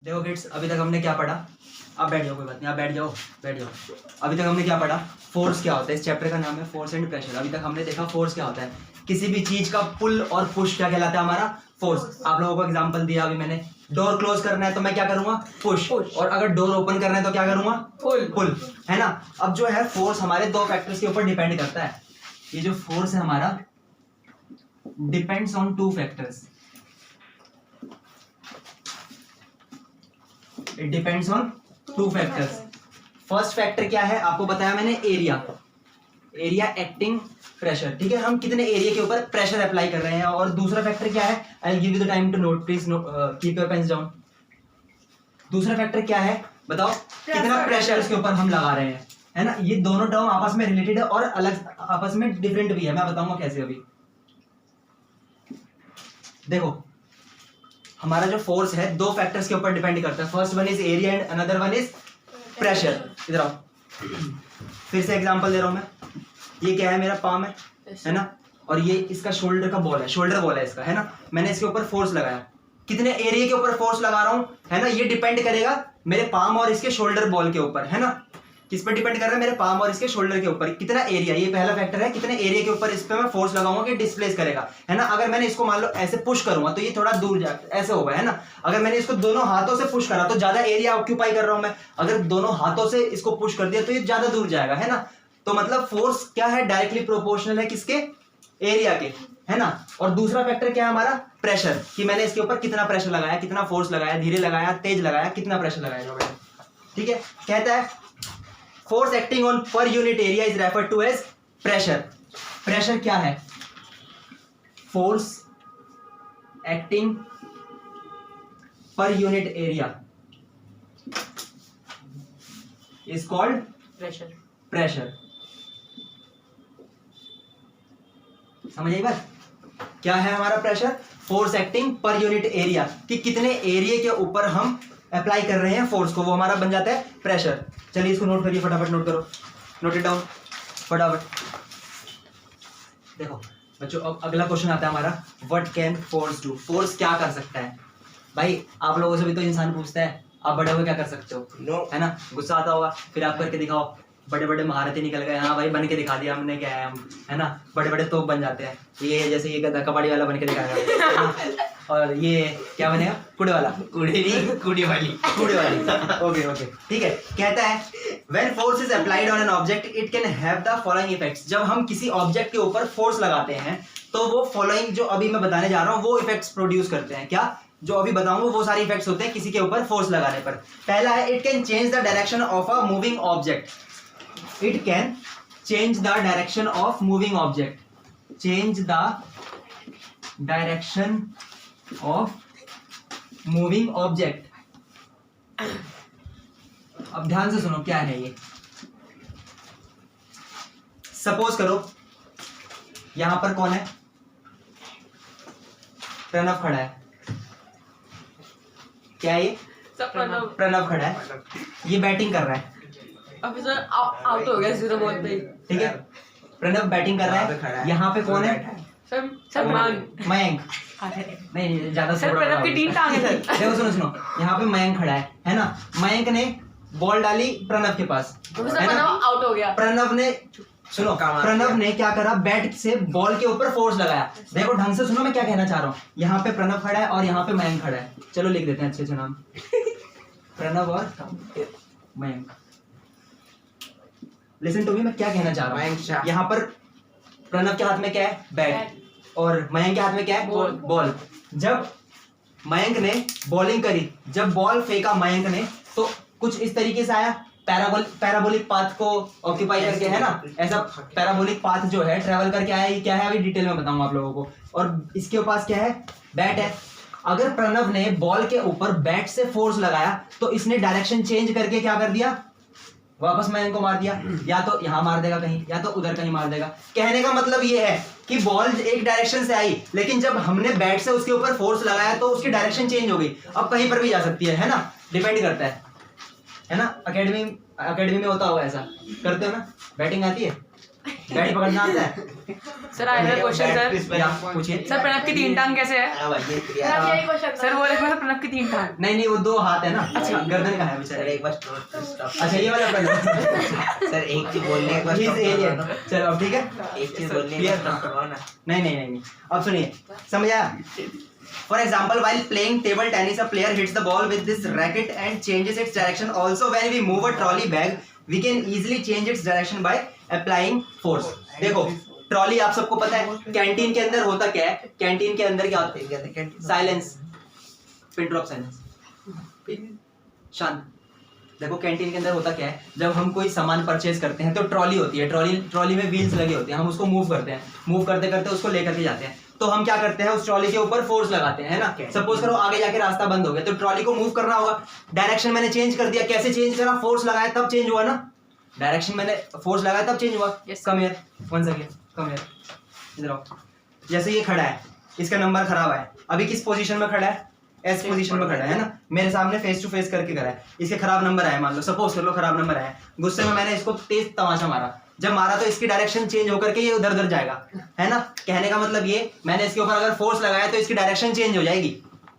देखो किड्स, अभी तक हमने क्या पढ़ा, आप बैठ जाओ, कोई बात नहीं, आप बैठ जाओ, बैठ जाओ। अभी तक हमने क्या पढ़ा, फोर्स क्या होता है। इस चैप्टर का नाम है फोर्स एंड प्रेशर। अभी तक हमने देखा फोर्स क्या होता है, किसी भी चीज का पुल और पुश क्या कहलाता है, हमारा फोर्स। आप लोगों को एग्जांपल दिया अभी मैंने, डोर क्लोज करना है तो मैं क्या करूंगा, पुश, और अगर डोर ओपन करना है तो क्या करूंगा, पुल, है ना। अब जो है फोर्स हमारे दो फैक्टर्स के ऊपर डिपेंड करता है। ये जो फोर्स है हमारा depends on two factors, it depends on two factors. First factor क्या है, आपको बताया मैंने, एरिया, एरिया एक्टिंग प्रेशर, ठीक है, हम कितने एरिया के ऊपर प्रेशर अप्लाई कर रहे हैं। और दूसरा फैक्टर क्या है, I will give you the time to note, please keep your pens down. दूसरा फैक्टर क्या है बताओ, कितना प्रेशर इसके ऊपर हम लगा रहे हैं, है ना। ये दोनों टर्म आपस में रिलेटेड है और अलग आपस में डिफरेंट भी है, मैं बताऊंगा कैसे। अभी देखो, हमारा जो फोर्स है दो फैक्टर्स के ऊपर डिपेंड करता है। First one is area and another one is pressure. इधर आओ, फिर से एग्जांपल दे रहा हूं मैं। ये क्या है, मेरा पाम है ना, और ये इसका शोल्डर का बॉल है, शोल्डर बॉल है इसका, है ना। मैंने इसके ऊपर फोर्स लगाया, कितने एरिया के ऊपर फोर्स लगा रहा हूं, है ना, ये डिपेंड करेगा मेरे पाम और इसके शोल्डर बॉल के ऊपर, है ना। किस पर डिपेंड कर रहा है, मेरे पाम और इसके शोल्डर के ऊपर कितना एरिया, ये पहला फैक्टर है, कितने एरिया के ऊपर इस पे मैं फोर्स लगाऊंगा कि डिस्प्लेस करेगा, है ना। अगर मैंने इसको मान लो ऐसे पुश करूंगा तो ये थोड़ा दूर जा ऐसे होगा, है ना। अगर मैंने इसको दोनों हाथों से पुश करा तो ज्यादा एरिया ऑक्यूपाई कर रहा हूं मैं, अगर दोनों हाथों से इसको पुश कर दिया तो ये ज्यादा दूर जाएगा, है ना। तो मतलब फोर्स क्या है, डायरेक्टली प्रोपोर्शनल है किसके, एरिया के, है ना। और दूसरा फैक्टर क्या है हमारा, प्रेशर, कि मैंने इसके ऊपर कितना प्रेशर लगाया, कितना फोर्स लगाया, धीरे लगाया, तेज लगाया, कितना प्रेशर लगाया, ठीक है। कहता है force acting on per unit area is referred to as pressure. Pressure क्या है, force acting per unit area is called pressure. Pressure. समझ आई बात, क्या है हमारा pressure, force acting per unit area, कि कितने एरिया के ऊपर हम अप्लाई कर रहे हैं फोर्स को, वो हमारा बन जाता है प्रेशर। चलिए इसको नोट करिए, फटाफट नोट करो, नोट इट डाउन फटाफट। देखो बच्चों, अब अगला क्वेश्चन आता है हमारा, what can force do, force क्या कर सकता है। भाई आप लोगों से भी तो इंसान पूछता है, आप बड़े हुए क्या कर सकते हो, है ना। गुस्सा आता होगा, फिर आप करके दिखाओ, बड़े बड़े महारथी निकल गए, हाँ भाई बन के दिखा दिया हमने, क्या है हम, है ना, बड़े बड़े तोप बन जाते हैं। ये जैसे ये कबड्डी वाला बन के दिखाएगा, और ये क्या बनेगा, कुड़े वाला, कुड़ी वाली। ओके ओके, ठीक है। कहता है when force is applied on an object it can have the following effects. जब हम किसी ऑब्जेक्ट के ऊपर फोर्स लगाते हैं तो वो फॉलोइंग जो अभी मैं बताने जा रहा हूँ वो इफेक्ट्स प्रोड्यूस करते हैं। क्या, जो अभी बताऊंगा वो सारे इफेक्ट्स होते हैं किसी के ऊपर फोर्स लगाने पर। पहला है, it can change the direction of a moving object. It can change the direction of moving object. Change the direction of moving object. अब ध्यान से सुनो, क्या है ये। सपोज करो यहां पर कौन है, प्रणव खड़ा है, क्या है ये, प्रणव खड़ा है, ये बैटिंग कर रहा है, अभी सर आउट हो गया 0 बॉल पे, ठीक है। प्रणव बैटिंग कर रहा है, यहाँ पे कौन है, सर मयंक, नहीं ज्यादा सर प्रणव की टीम कहाँ है सर। देखो सुनो सुनो, यहाँ पे मयंक खड़ा है ना। मयंक ने बॉल डाली प्रणव के पास, है ना, आउट हो गया। प्रणव ने, सुनो, प्रणव ने क्या करा, बैट से बॉल के ऊपर फोर्स लगाया। देखो ढंग से सुनो मैं क्या कहना चाह रहा हूँ, यहाँ पे प्रणव खड़ा है और यहाँ पे मयंक खड़ा है। चलो लिख देते हैं अच्छे से नाम, प्रणव और मयंक। लिसन टू मी, मैं क्या कहना चाह रहा हूँ। यहाँ पर प्रणव के हाथ में क्या है, बैट, और मयंक के हाथ में क्या है, बॉल। जब मयंक ने बॉलिंग करी, जब बॉल फेंका मयंक ने, तो कुछ इस तरीके से आया, पैराबोलिक पाथ को ऑक्यूपाई करके, है ना। ऐसा पैराबोलिक पाथ जो है ट्रेवल करके आया। ये क्या है अभी डिटेल में बताऊंगा आप लोगों को। और इसके पास क्या है, बैट है। अगर प्रणव ने बॉल के ऊपर बैट से फोर्स लगाया तो इसने डायरेक्शन चेंज करके क्या कर दिया, वापस मयंक को मार दिया। या तो यहाँ मार देगा कहीं, या तो उधर कहीं मार देगा। कहने का मतलब ये है कि बॉल एक डायरेक्शन से आई, लेकिन जब हमने बैट से उसके ऊपर फोर्स लगाया तो उसकी डायरेक्शन चेंज हो गई। अब कहीं पर भी जा सकती है ना, डिपेंड करता है ना। एकेडमी में होता होगा ऐसा, करते हो ना, बैटिंग आती है बैट पकड़ना आता है? सर आया है क्वेश्चन सर। या पूछिए। सर प्रणव की 3 टांग कैसे है? हाँ भाई ये क्रिया सर यही क्वेश्चन सर वो लिखा है प्रणव की 3 टांग। नहीं वो 2 हाथ है ना। अच्छा गर्दन का है सर बेचारे। एक बार स्टॉप अच्छा ये वाला पकड़ो। सर एक चीज बोलने एक बार He is stop alien। करवाना। चलो अब ठीक है। एक चीज बोलने एक Clear? बार stop करवाना। नहीं अब सुनिए, समझ आया? For example, while playing table tennis, a player hits the ball with this racket and changes its direction. Also, when we move a trolley bag, we can easily change its direction by applying force. देखो, trolley आप सबको पता है, canteen के अंदर होता क्या है? कैंटीन के अंदर क्या होता है? साइलेंस, पिन ड्रॉप साइलेंस, शांत। देखो कैंटीन के अंदर होता क्या है, जब हम कोई सामान परचेज करते हैं तो ट्रॉली होती है, ट्रॉली में व्हील्स लगे होते हैं, हम उसको मूव करते हैं, मूव करते करते उसको लेकर के जाते हैं। तो हम क्या करते हैं, उस ट्रॉली के ऊपर फोर्स लगाते हैं, है ना? सपोज करो आगे जाके रास्ता बंद हो गया, तो ट्रॉली को मूव करना होगा, डायरेक्शन मैंने चेंज कर दिया। कैसे चेंज करा? फोर्स लगाया तब चेंज हुआ ना। डायरेक्शन मैंने फोर्स लगाया तब चेंज हुआ। Come here, one second, come here, इधर आओ। जैसे ये खड़ा है, इसका नंबर खराब है, अभी किस पोजीशन में खड़ा है? एस पोजीशन में खड़ा है ना, मेरे सामने फेस टू फेस करके खड़ा है। इसके खराब नंबर आए, मान लो, सपोज कर लो खराब नंबर आया, गुस्से में मैंने इसको तेज तमाचा मारा। जब मारा तो इसकी डायरेक्शन चेंज होकर के ये उधर उधर जाएगा, है ना? कहने का मतलब ये, मैंने इसके ऊपर अगर फोर्स लगाया तो इसकी डायरेक्शन चेंज हो जाएगी।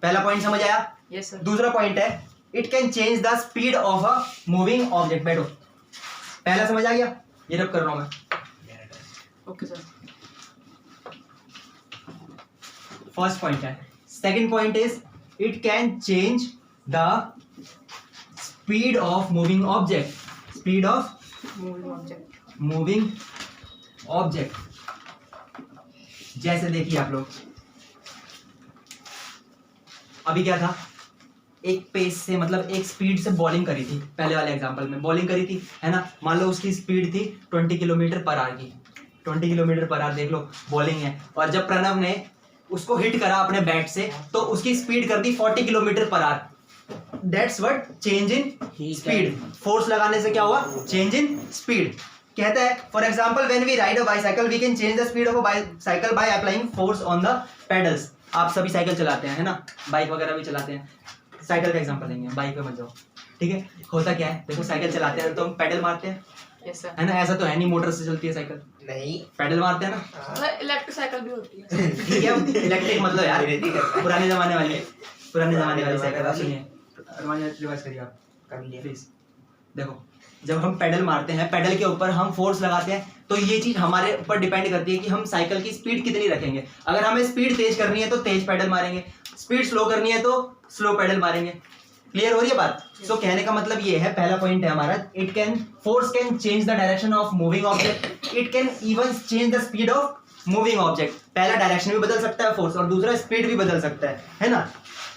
पहला पॉइंट समझ आया? Yes sir. दूसरा पॉइंट है, it can change the speed of a moving object. बैठो, पहला समझ आ गया? ये रब कर रहा हूं मैं। Okay sir. फर्स्ट पॉइंट है। Second point is it can change the speed of moving object. Speed of moving object. जैसे देखिए आप लोग, अभी क्या था, एक पेस से मतलब एक स्पीड से बॉलिंग करी थी, पहले वाले एग्जांपल में बॉलिंग करी थी, है ना? मान लो उसकी स्पीड थी 20 किलोमीटर पर आवर की। 20 किलोमीटर पर आवर देख लो, बॉलिंग है। और जब प्रणव ने उसको हिट करा अपने बैट से, तो उसकी स्पीड कर दी 40 kilometre per hour. That's what change in speed. Force लगाने से क्या हुआ? Change in speed. कहता है for example when we ride a bicycle we can change the speed of a bicycle by applying force on the pedals. आप सभी cycle चलाते हैं, है ना? बाइक वगैरह भी चलाते हैं। साइकिल का एग्जांपल लेंगे, बाइक पे मत जाओ, ठीक है? होता क्या है, देखो साइकिल चलाते हैं तो हम पेडल मारते हैं, यस सर। है ना? ऐसा तो है नहीं मोटर से चलती है साइकिल, नहीं पेडल मारते हैं ना। सर इलेक्ट्रिक साइकिल भी होती है। ठीक है, इलेक्ट्रिक मतलब यार पुराने जमाने वाली साइकिल। आप सुनिए, रिवाइज करिए आप कर लिया। प्लीज। देखो जब हम पेडल मारते हैं, पेडल के ऊपर हम फोर्स लगाते हैं, तो ये चीज हमारे ऊपर डिपेंड करती है कि हम साइकिल की स्पीड कितनी रखेंगे। अगर हमें स्पीड तेज करनी है तो तेज पेडल मारेंगे, स्पीड स्लो करनी है तो स्लो पेडल मारेंगे। क्लियर हो रही है बात? सो कहने का मतलब ये है, पहला पॉइंट है हमारा, it can force can change the direction of moving object, it can even change the speed of moving object. पहला डायरेक्शन भी बदल सकता है फोर्स, और दूसरा स्पीड भी बदल सकता है ना?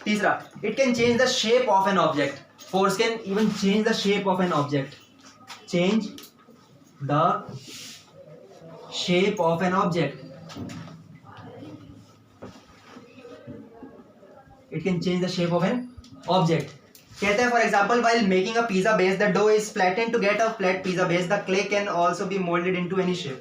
तीसरा, it can change the shape of an object. Force can even change the shape of an object. Change the shape of an object. It can change the shape of an object. कहता है for example while making a pizza base the dough is flattened to get a flat pizza base the clay can also be molded into any shape.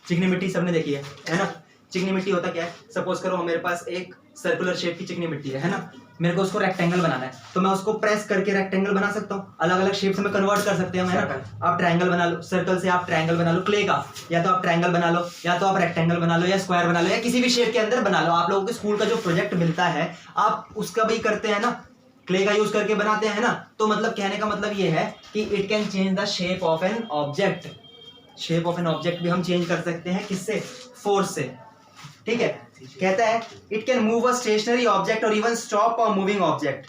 चिकनी मिट्टी सबने देखी है ना? चिकनी मिट्टी होता क्या है, सपोज करो मेरे पास एक सर्कुलर शेप की चिकनी मिट्टी है ना? मेरे को उसको रेक्टेंगल बनाना है, तो मैं उसको प्रेस करके रेक्टेंगल बना सकता हूँ। अलग अलग शेप से मैं कन्वर्ट कर सकते हैं, है ना? आप ट्रायंगल बना लो, सर्कल से आप ट्रायंगल बना लो, क्ले का, या तो आप ट्रायंगल बना लो, या तो आप रेक्टेंगल बना लो, या स्क्वायर बना लो, या किसी भी शेप के अंदर बना लो। आप लोगों के स्कूल का जो प्रोजेक्ट मिलता है आप उसका भी करते हैं ना, क्ले का यूज करके बनाते हैं ना? तो मतलब कहने का मतलब ये है कि it can change the shape of an object. Shape of an object भी हम चेंज कर सकते हैं, किससे? फोर्स से। ठीक है, कहता है it can move a stationary object और even stop a moving object.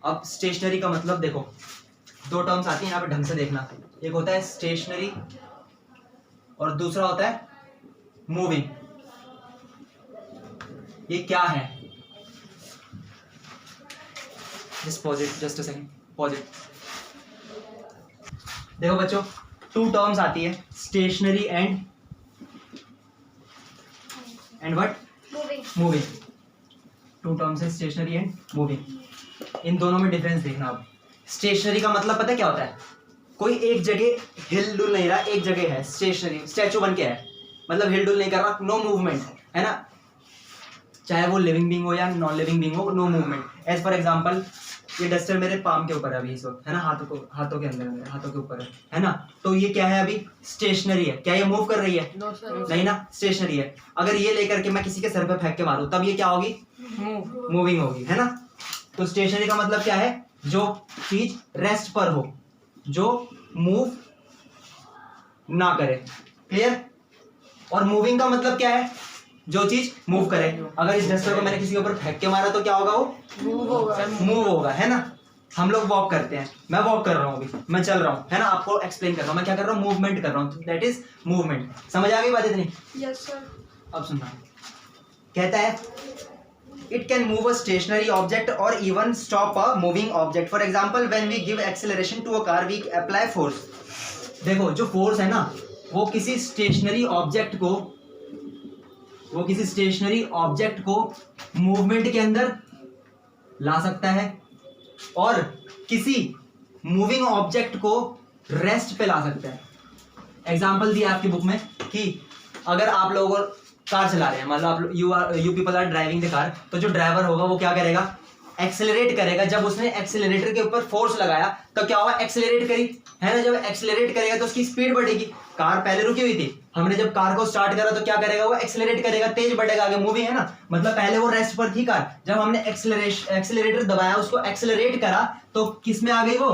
अब स्टेशनरी का मतलब देखो, दो टर्म्स आती हैं यहाँ पे, ढंग से देखना। एक होता है स्टेशनरी और दूसरा होता है मूविंग। ये क्या है? Just pause it, just a second, pause it. देखो बच्चों, टू टर्म्स आती है, stationary and what? Moving. Two terms है, स्टेशनरी एंड मूविंग। इन दोनों में डिफरेंस देखना। अब स्टेशनरी का मतलब पता है क्या होता है? कोई एक जगह हिल डुल नहीं रहा, एक जगह है स्टेशनरी, स्टैचू बन के है, मतलब हिल डुल नहीं कर रहा, नो मूवमेंट, है ना? चाहे वो लिविंग बीइंग हो या नॉन लिविंग बीइंग हो, no movement. As for example ये डस्टर मेरे पाम के ऊपर है अभी इस वक्त, है ना, हाथों के अंदर है, मेरे हाथों के ऊपर है ना। तो ये क्या है अभी, स्टेशनरी है। क्या ये मूव कर रही है? No sir. नहीं ना, स्टेशनरी है। अगर ये लेकर के मैं किसी के सर पे फेंक के मारूं तब ये क्या होगी? मूव। मूविंग होगी, है ना। तो स्टेशनरी का मतलब क्या है? जो चीज रेस्ट पर हो, जो मूव ना करे। क्लियर? और मूविंग का मतलब क्या है? जो चीज मूव करे। अगर इस डस्टर को मैंने किसी के ऊपर फेंक के मारा तो क्या होगा? वो मूव होगा। मूव होगा, है ना। हम लोग वॉक करते हैं, मैं वॉक कर रहा हूँ अभी, मैं चल रहा हूँ, है ना। आपको एक्सप्लेन कर रहा हूँ मैं क्या कर रहा हूँ, मूवमेंट कर रहा हूँ, दैट इज मूवमेंट। समझ आ गई बात इतनी? Yes sir. अब सुनना, कहता है it can move a stationary object और even stop a moving object. For example when we give acceleration to a car we apply force. देखो जो फोर्स है ना, वो किसी स्टेशनरी ऑब्जेक्ट को मूवमेंट के अंदर ला सकता है और किसी मूविंग ऑब्जेक्ट को रेस्ट पे ला सकता है। एग्जांपल दिया आपकी बुक में कि अगर आप लोग कार चला रहे हैं, मान लो आप you people are driving the car, तो जो ड्राइवर होगा वो क्या करेगा? एक्सेलरेट करेगा। जब उसने एक्सेलरेटर के ऊपर फोर्स लगाया तो क्या होगा? एक्सेलरेट करी, है ना। जब एक्सेलरेट करेगा तो उसकी स्पीड बढ़ेगी। कार पहले रुकी हुई थी, हमने जब कार को स्टार्ट करा तो क्या करेगा? वो एक्सेलरेट करेगा, तेज बढ़ेगा, आगे मूविंग, है ना। मतलब पहले वो रेस्ट पर थी कार, जब हमने एक्सेलरेटर दबाया, उसको एक्सेलरेट करा तो किस में आ गई? वो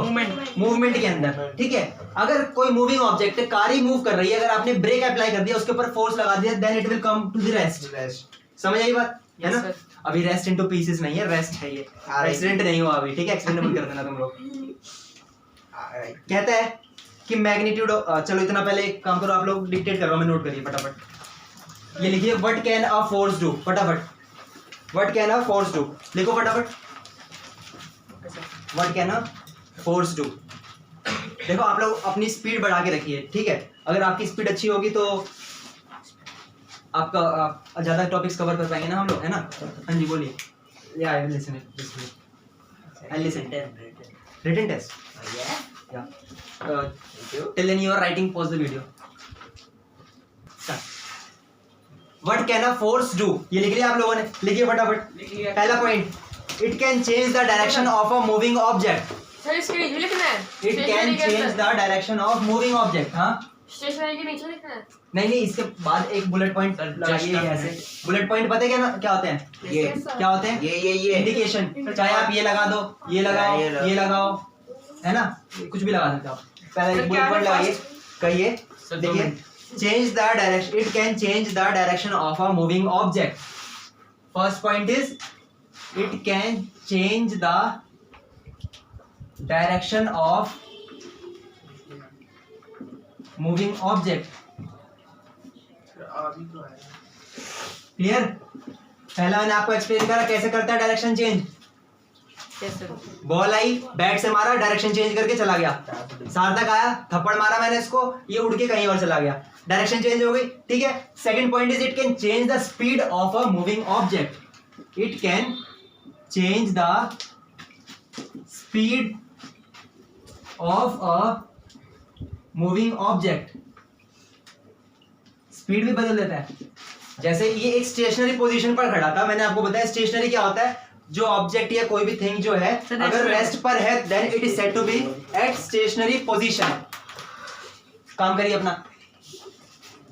मूवमेंट के अंदर। ठीक है। अगर कोई मूविंग ऑब्जेक्ट, कार ही मूव कर रही है, अगर आपने ब्रेक अप्लाई कर दिया, उसके ऊपर फोर्स लगा दिया, then it will come to the rest. समझ आई बात, है ना। अभी रेस्ट इनटू पीसेस नहीं है, रेस्ट है ये। एक्सीडेंट नहीं हुआ अभी, ठीक है। एक्सीडेंट मत कर देना तुम लोग। कहता है कि मैग्नीट्यूड, चलो इतना पहले एक काम करो, आप लोग डिक्टेट कर रहा हूं, मैं नोट करिए फटाफट। ये लिखिए what can a force do, फटाफट। What can a force do लिखो फटाफट। What can a force do. देखो आप लोग अपनी स्पीड बढ़ा के रखिए, ठीक है। अगर आपकी स्पीड अच्छी होगी तो आप ज्यादा टॉपिक्स कवर कर पाएंगे ना हम लोग, है ना। हाँ जी बोलिए। Yeah I will listen it, I listen. Written test, yeah till then you are writing, pause the video. What can a force do? ये लिख लिया आप लोगों ने? लिखिए फटाफट। पहला point, it can change the direction of a moving object. Sir इसके नीचे लिखना है। It can change the direction of moving object. हाँ, स्टेशनरी के नीचे लिखना है। नहीं इसके बाद एक बुलेट पॉइंट लगाइए ऐसे। बुलेट पॉइंट पता है क्या होते हैं? ये क्या होते हैं? ये इंडिकेशन। चाहे आप ये लगा दो, ये लगाओ, ये लगाओ, है ना, कुछ भी लगा सकते हो आप। पहले एक बुलेट पॉइंट लगाइए, कहिए, देखिए, change the direction, it can change the direction of a moving object. First point is it can change the direction of moving object. Clear? पहला मैंने आपको एक्सप्लेन करा कैसे करता है डायरेक्शन चेंज। बॉल आई, बैट से मारा, डायरेक्शन चेंज करके चला गया। सार्थक आया, थप्पड़ मारा मैंने इसको, ये उड़ के कहीं और चला गया, डायरेक्शन चेंज हो गई। ठीक है। Second point is it can change the speed of a moving object. It can change the speed of a moving object. Speed भी बदल देता है। जैसे ये एक स्टेशनरी पोजीशन पर खड़ा था, मैंने आपको बताया स्टेशनरी क्या होता है, जो ऑब्जेक्ट या कोई भी थिंग जो है अगर रेस्ट पर है then it is said to be at stationary position. काम करिए अपना।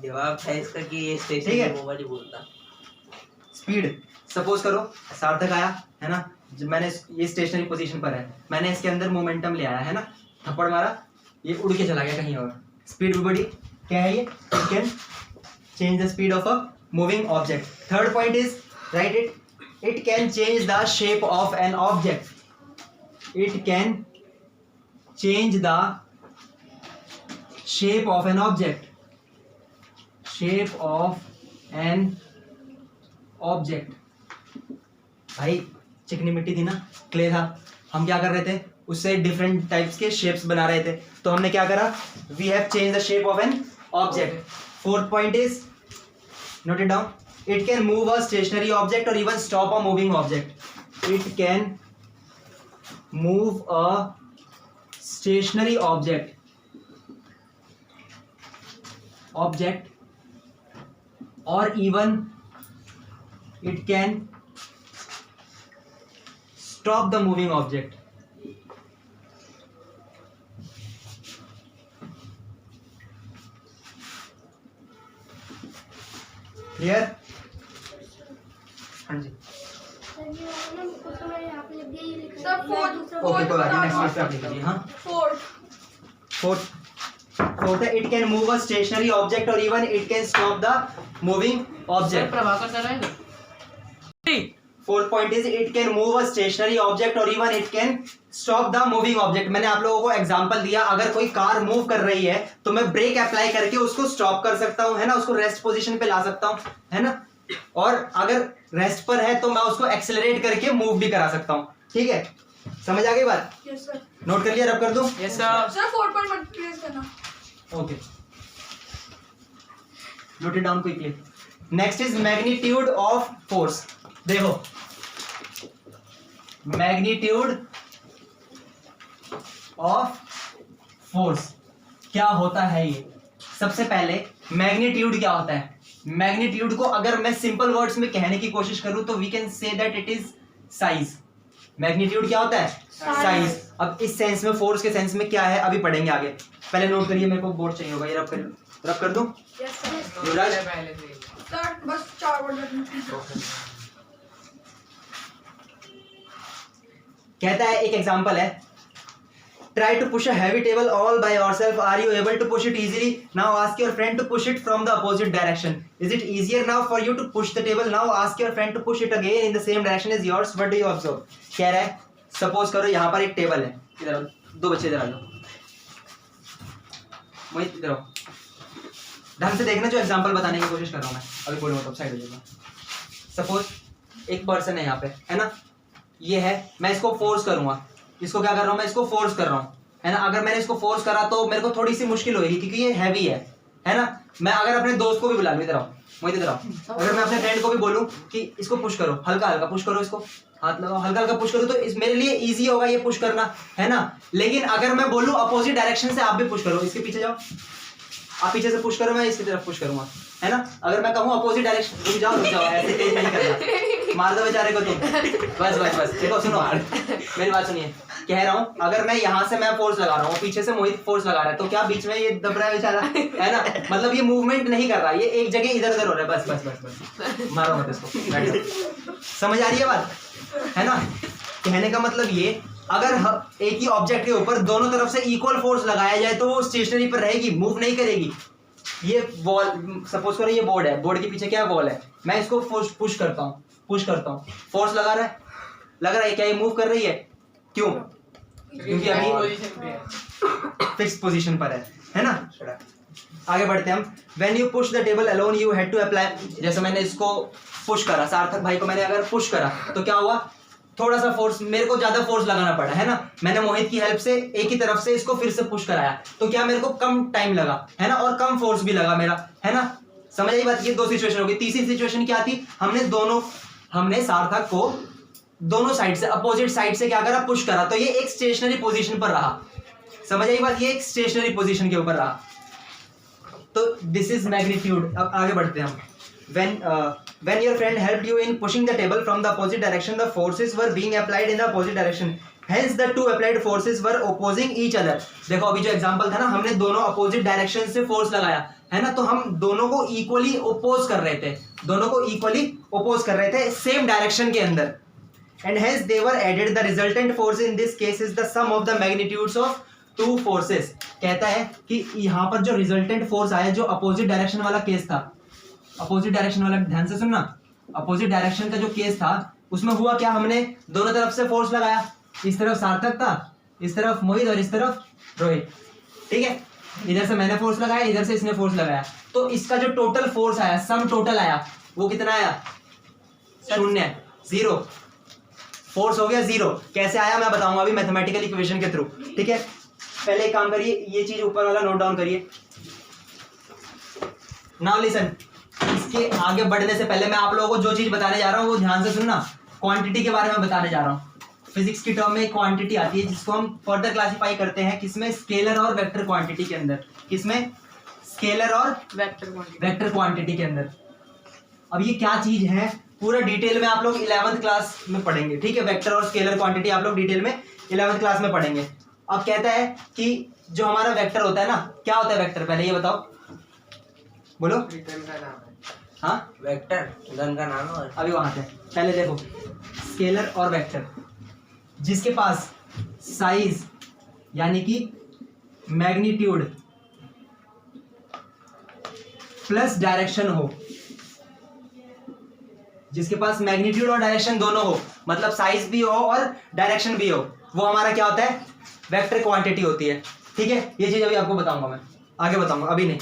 जवाब है इसका कि ये ठीक स्टेशन है। मोबाइल ही बोलता। स्पीड सपोज करो सार्थक आया, है ना, जब मैंने ये स्टेशनरी पोजीशन पर है, मैंने इसके अंदर मोमेंटम ले आया, है ना, थप्पड़ मारा, ये उड़ के चला गया कहीं और, स्पीड भी बढ़ी। क्या है ये? It can change the speed of a moving object. Third point is right it, it can change the shape of an object. It can change the shape of an object. Shape of an object. भाई चिकनी मिट्टी थी ना, clay था, हम क्या कर रहे थे, उससे डिफरेंट टाइप्स के शेप्स बना रहे थे, तो हमने क्या करा, we have change the shape of an object. Fourth point is, note it down, it can move a stationary object or even stop a moving object. It can move a stationary object or even it can stop the moving object. Clear? हाँ जी sir fourth okay कोई बात नहीं, next page पे आप लिख लीजिए। हाँ fourth है it can move a stationary object और even it can stop the moving object. Prabhakar sir है fourth point is it can move a stationary object और even it can stop the moving object. मैंने आप लोगों को example दिया, अगर कोई कार मूव कर रही है तो मैं ब्रेक अप्लाई करके उसको स्टॉप कर सकता हूं, है ना, उसको रेस्ट पोजीशन पे ला सकता हूं, है ना, और अगर रेस्ट पर है तो मैं उसको एक्सेलरेट करके मूव भी करा सकता हूं। ठीक है, समझ आ गई बात? यस सर नोट कर लिया? रब कर दूं? यस सर सर 4 पॉइंट मत प्लीज करना okay, note it down quickly. Next is magnitude of force. देखो मैग्नीट्यूड ऑफ फोर्स क्या होता है ये? सबसे पहले मैग्नीट्यूड क्या होता है? मैग्नीट्यूड को अगर मैं सिंपल वर्ड्स में कहने की कोशिश करूं तो we can say that it is size. Magnitude क्या होता है? साइज। अब इस सेंस में, फोर्स के सेंस में क्या है अभी पढ़ेंगे आगे। पहले नोट करिए, मेरे को बोर्ड चाहिए होगा, ये रब कर दूं? यस सर युवराज सर बस 4 वर्ड रखना कहता है, एक एग्जांपल है, try to push a heavy table all by yourself, are you able to push it easily? Now ask your friend to push it from the opposite direction. Is it easier now for you to push the table? Now ask your friend to push it again in the same direction as yours. What do you observe? कह रहा है, suppose करो यहाँ पर एक table है, इधर आओ, दो बच्चे इधर आ जाओ, मोहित इधर आओ, ढंग से देखना जो एग्जांपल बताने की कोशिश कर रहा हूँ मैं, अभी बोलूँगा तो साइड हो जाएगा। सपोज एक पर्सन है यहाँ पे, है ना, ये है, मैं इसको फोर्स करूंगा, इसको क्या कर रहा हूं मैं, इसको फोर्स कर रहा हूं, है ना। अगर मैंने इसको फोर्स करा तो मेरे को थोड़ी सी मुश्किल होगी क्योंकि ये हैवी है ना। मैं अगर अपने दोस्त को भी बुला लूं, इधर आओ मोहित इधर आओ, अगर मैं अपने फ्रेंड को भी बोलूं कि इसको पुश करो, हल्का हल्का पुश करो, इसको हाथ लगाओ, हल्का हल्का पुश करो, तो इस मेरे लिए इजी होगा ये पुश करना, है ना। लेकिन अगर मैं बोलूं अपोजिट डायरेक्शन से आप भी पुश करो, इसके पीछे जाओ, आप पीछे से पुश करो, मैं इसकी तरफ पुश करूंगा, है ना। अगर मैं कहूं अपोजिट डायरेक्शन, रुक जाओ ऐसे तेज नहीं करना, मार दो बेचारे को तुम, बस देखो सुनो मेरी बात सुनिए, कह रहा हूं अगर मैं यहाँ से मैं फोर्स लगा रहा हूँ, पीछे से मोहित फोर्स लगा रहा है, तो क्या बीच में ये दब रहा है बेचारा, है ना। मतलब ये मूवमेंट नहीं कर रहा, ये एक जगह इधर उधर हो रहा है, बस मारो मत इसको। समझ आ रही है बात, है ना। कहने का मतलब ये, अगर एक ही ऑब्जेक्ट के ऊपर दोनों तरफ से इक्वल फोर्स लगाया जाए तो वो स्टेशनरी पर रहेगी, मूव नहीं करेगी। ये वॉल, सपोज करो ये बोर्ड है, बोर्ड के पीछे क्या वॉल है, मैं इसको पुश करता हूँ, फोर्स लगा रहा है, लग रहा है, क्या ये मूव कर रही है? क्यों? क्योंकि अभी फिक्स पोजीशन पर है ना। आगे बढ़ते हैं हम। When you push the table alone you had to apply, जैसे मैंने इसको पुश करा, सार्थक भाई को मैंने अगर पुश करा तो क्या हुआ, थोड़ा सा फोर्स, मेरे को ज्यादा फोर्स लगाना पड़ा, है ना। मैंने मोहित की हेल्प से एक ही तरफ से इसको फिर से पुश कराया, तो क्या मेरे को कम टाइम लगा, है ना, और कम फोर्स भी लगा मेरा, है ना। समझ आई बात? ये दो सिचुएशन हो गई। तीसरी सिचुएशन क्या थी, हमने सार्थक को दोनों साइड से, अपोजिट साइड से क्या करा, पुश करा, तो ये एक स्टेशनरी पोजीशन पर रहा। समझ आई बात? ये एक स्टेशनरी पोजीशन के ऊपर रहा, तो दिस इज मैग्नीट्यूड। अब आगे बढ़ते हैं हम। When your friend helped you in pushing the table from the opposite direction, the forces were being applied in the opposite direction. Hence the two applied forces were opposing each other. देखो अभी जो example था ना, हमने दोनों opposite direction से force लगाया, है ना, तो हम दोनों को इक्वली ओपोज कर रहे थे, सेम डायरेक्शन के अंदर। And hence they were added. The resultant force in this case is the sum of the magnitudes of two forces. कहता है कि यहाँ पर जो रिजल्टेंट फोर्स आया, जो अपोजिट डायरेक्शन वाला केस था, अपोजिट डायरेक्शन वाला, ध्यान से सुनना, अपोजिट डायरेक्शन का जो केस था उसमें हुआ क्या, हमने दोनों तरफ से फोर्स लगाया, इस तरफ सार्थक था, इस तरफ मोहित और इस तरफ रोहित, ठीक है। इधर से मैंने फोर्स लगाया, इधर से इसने फोर्स लगाया, तो इसका जो टोटल फोर्स आया, सम टोटल आया, वो कितना आया? 0, 0। फोर्स हो गया 0। कैसे आया मैं बताऊंगा अभी मैथमेटिकल इक्वेशन के थ्रू, ठीक है। पहले एक काम करिए, ये चीज ऊपर वाला नोट डाउन करिए। नाउ लिसन, इसके आगे बढ़ने से पहले मैं आप लोगों को जो चीज बताने जा रहा हूँ वो ध्यान से सुनना। क्वांटिटी के बारे में बताने जा रहा हूँ। फिजिक्स की टर्म में क्वांटिटी आती है जिसको हम फर्दर क्लासिफाई करते हैं, किसमें, स्केलर और वेक्टर क्वांटिटी के अंदर। किसमें? स्केलर और वेक्टर क्वांटिटी के अंदर। अब ये क्या चीज है पूरा डिटेल में आप लोग 11th क्लास में पढ़ेंगे, ठीक है। वेक्टर और स्केलर क्वांटिटी आप लोग डिटेल में 11th क्लास में पढ़ेंगे। अब कहता है कि जो हमारा वेक्टर होता है ना, क्या होता है वेक्टर, पहले ये बताओ, बोलो। हाँ वेक्टर गन का नाम है। अभी वहां से पहले देखो, स्केलर और वेक्टर, जिसके पास साइज यानी कि मैग्नीट्यूड प्लस डायरेक्शन हो, जिसके पास मैग्नीट्यूड और डायरेक्शन दोनों हो, मतलब साइज भी हो और डायरेक्शन भी हो, वो हमारा क्या होता है, वेक्टर क्वांटिटी होती है। ठीक है, ये चीज अभी आपको बताऊंगा, मैं आगे बताऊंगा, अभी नहीं।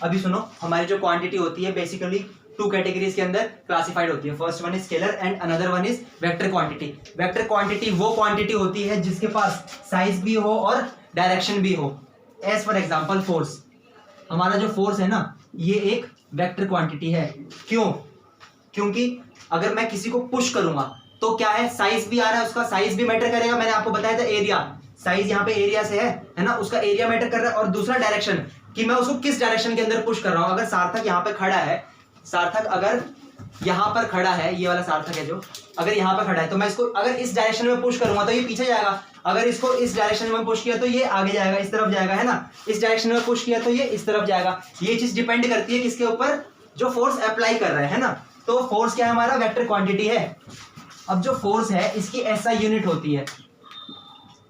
अभी सुनो, हमारी जो क्वांटिटी होती है बेसिकली 2 कैटेगरीज के अंदर क्लासिफाइड होती है। First one is scalar and another one is vector quantity. Vector quantity वो क्वांटिटी होती है जिसके पास साइज भी हो और डायरेक्शन भी हो। एज फॉर एग्जांपल फोर्स, हमारा जो फोर्स है ना, ये एक वेक्टर क्वांटिटी है। क्यों? क्योंकि अगर मैं किसी को पुश करूंगा तो क्या है, साइज भी आ रहा है, उसका साइज भी मैटर करेगा। मैंने आपको बताया था एरिया, साइज यहाँ पे एरिया से है ना, उसका एरिया मैटर कर रहा है। और दूसरा डायरेक्शन, कि मैं उसको किस डायरेक्शन के अंदर पुश कर रहा हूं। अगर सार्थक यहाँ पे खड़ा है, सार्थक अगर यहाँ पर खड़ा है, ये वाला सार्थक है जो, अगर यहाँ पर खड़ा है तो मैं इसको अगर इस डायरेक्शन में पुश करूंगा तो ये पीछे जाएगा। अगर इसको इस डायरेक्शन में पुश किया तो ये आगे जाएगा, इस तरफ जाएगा, है ना। इस डायरेक्शन में पुश किया तो ये इस तरफ जाएगा। ये चीज डिपेंड करती है किसके ऊपर, जो फोर्स अप्लाई कर रहा है ना। तो फोर्स क्या है, हमारा वेक्टर क्वांटिटी है। अब जो फोर्स है इसकी ऐसा यूनिट होती है,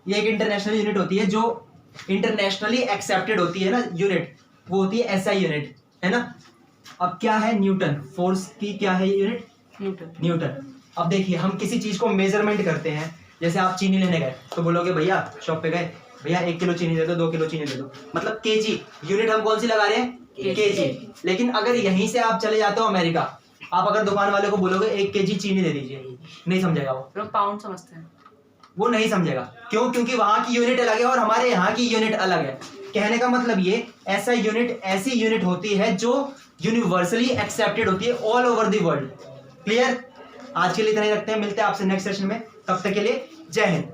ये एक इंटरनेशनल यूनिट होती है, जो इंटरनेशनली एक्सेप्टेड होती है ना यूनिट, वो होती है एसआई यूनिट, है ना। अब क्या है, न्यूटन। फोर्स की क्या है यूनिट, न्यूटन। अब देखिए, हम किसी चीज को मेजरमेंट करते हैं, जैसे आप चीनी लेने गए तो बोलोगे भैया शॉप पे गए, भैया 1 किलो चीनी दे दो, 2 किलो चीनी दे दो, मतलब केजी। यूनिट हम कौन सी लगा रहे हैं, केजी। लेकिन अगर यहीं से आप चले जाते हो अमेरिका, आप अगर दुकान वाले को बोलोगे 1 केजी चीनी दे दीजिए, नहीं समझेगा वो, लोग पाउंड समझते हैं, वो नहीं समझेगा। क्यों? क्योंकि वहां की यूनिट अलग है और हमारे यहाँ की यूनिट अलग है। कहने का मतलब ये, ऐसा यूनिट ऐसी यूनिट होती है जो यूनिवर्सली एक्सेप्टेड होती है all over the world. Clear? आज के लिए इतना ही रखते हैं, मिलते हैं आपसे नेक्स्ट सेशन में, तब तक के लिए जय हिंद।